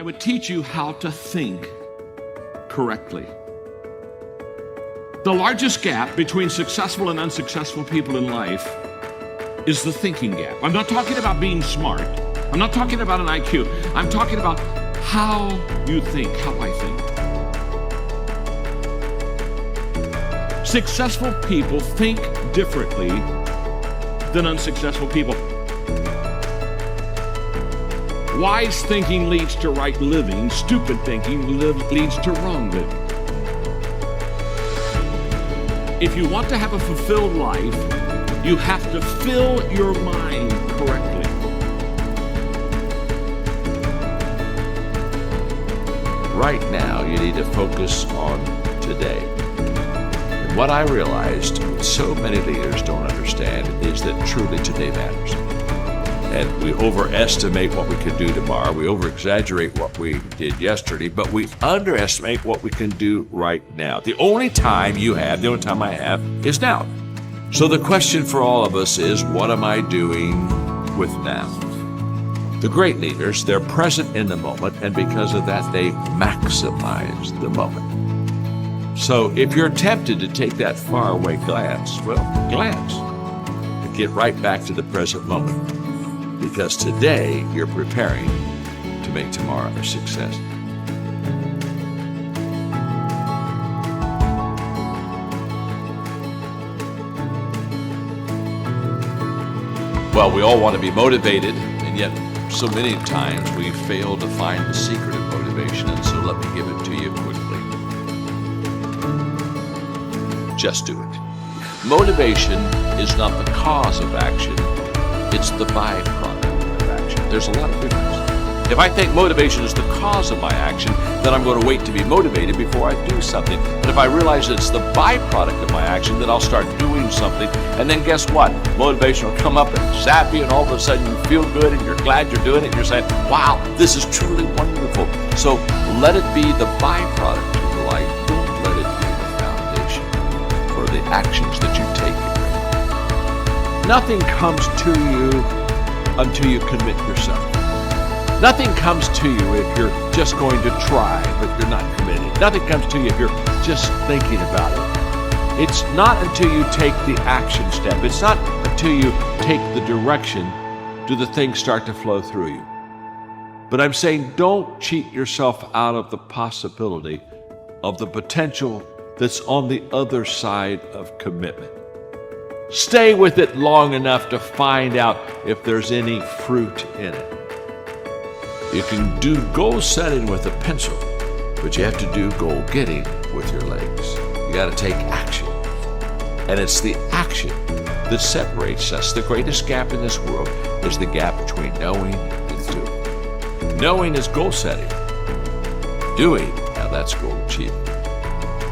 I would teach you how to think correctly. The largest gap between successful and unsuccessful people in life is the thinking gap. I'm not talking about being smart. I'm not talking about an IQ. I'm talking about how you think, how I think. Successful people think differently than unsuccessful people. Wise thinking leads to right living. Stupid thinking leads to wrong living. If you want to have a fulfilled life, you have to fill your mind correctly. Right now, you need to focus on today. And what I realized so many leaders don't understand is that truly today matters. And we overestimate what we can do tomorrow. We over-exaggerate what we did yesterday, but we underestimate what we can do right now. The only time you have, the only time I have, is now. So the question for all of us is, what am I doing with now? The great leaders, they're present in the moment, and because of that, they maximize the moment. So if you're tempted to take that faraway glance, well, glance and get right back to the present moment. Because today you're preparing to make tomorrow a success. Well, we all want to be motivated, and yet so many times we fail to find the secret of motivation, and so let me give it to you quickly. Just do it. Motivation is not the cause of action, it's the byproduct of action. There's a lot of difference. If I think motivation is the cause of my action, then I'm going to wait to be motivated before I do something. But if I realize it's the byproduct of my action, then I'll start doing something. And then guess what? Motivation will come up and zap you, and all of a sudden you feel good and you're glad you're doing it. And you're saying, wow, this is truly wonderful. So let it be the byproduct of your life. Don't let it be the foundation for the actions that you take. Nothing comes to you until you commit yourself. Nothing comes to you if you're just going to try, but you're not committed. Nothing comes to you if you're just thinking about it. It's not until you take the action step. It's not until you take the direction do the things start to flow through you. But I'm saying don't cheat yourself out of the possibility of the potential that's on the other side of commitment. Stay with it long enough to find out if there's any fruit in it. You can do goal setting with a pencil, but you have to do goal getting with your legs. You got to take action. And it's the action that separates us. The greatest gap in this world is the gap between knowing and doing. Knowing is goal setting. Doing, now that's goal achieving.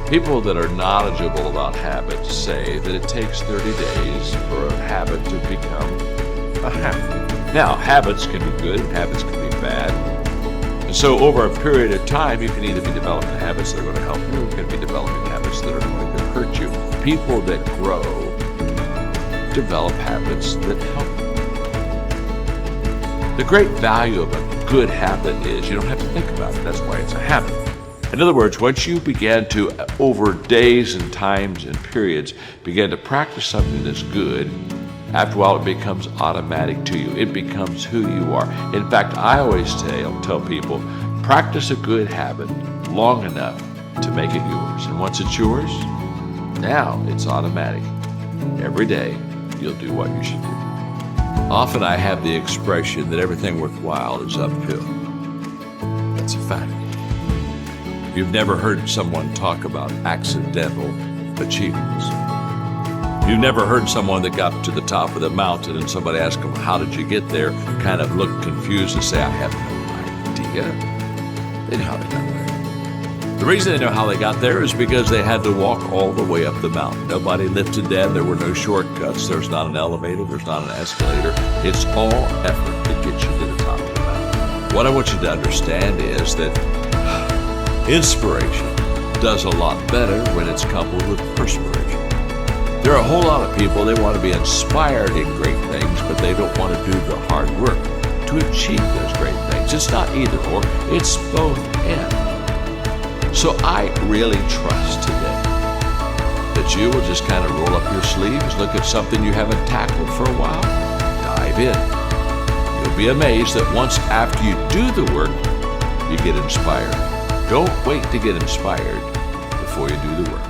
People that are knowledgeable about habits say that it takes 30 days for a habit to become a habit. Now, habits can be good, habits can be bad. And so over a period of time, you can either be developing habits that are going to help you, or you can be developing habits that are going to hurt you. People that grow develop habits that help you. The great value of a good habit is you don't have to think about it. That's why it's a habit. In other words, once you begin to, over days and times and periods, begin to practice something that's good, after a while it becomes automatic to you. It becomes who you are. In fact, I always tell people, practice a good habit long enough to make it yours. And once it's yours, now it's automatic. Every day, you'll do what you should do. Often I have the expression that everything worthwhile is uphill. That's a fact. You've never heard someone talk about accidental achievements. You've never heard someone that got to the top of the mountain and somebody asked them, how did you get there? Kind of look confused and say, I have no idea. They know how they got there. The reason they know how they got there is because they had to walk all the way up the mountain. Nobody lifted them. There were no shortcuts. There's not an elevator. There's not an escalator. It's all effort that gets you to the top of the mountain. What I want you to understand is that inspiration does a lot better when it's coupled with perspiration. There are a whole lot of people, they want to be inspired in great things, but they don't want to do the hard work to achieve those great things. difference. It's not either or, it's both and. So I really trust today that you will just kind of roll up your sleeves, look at something you haven't tackled for a while, dive in. You'll be amazed that once after you do the work, you get inspired. Don't wait to get inspired before you do the work.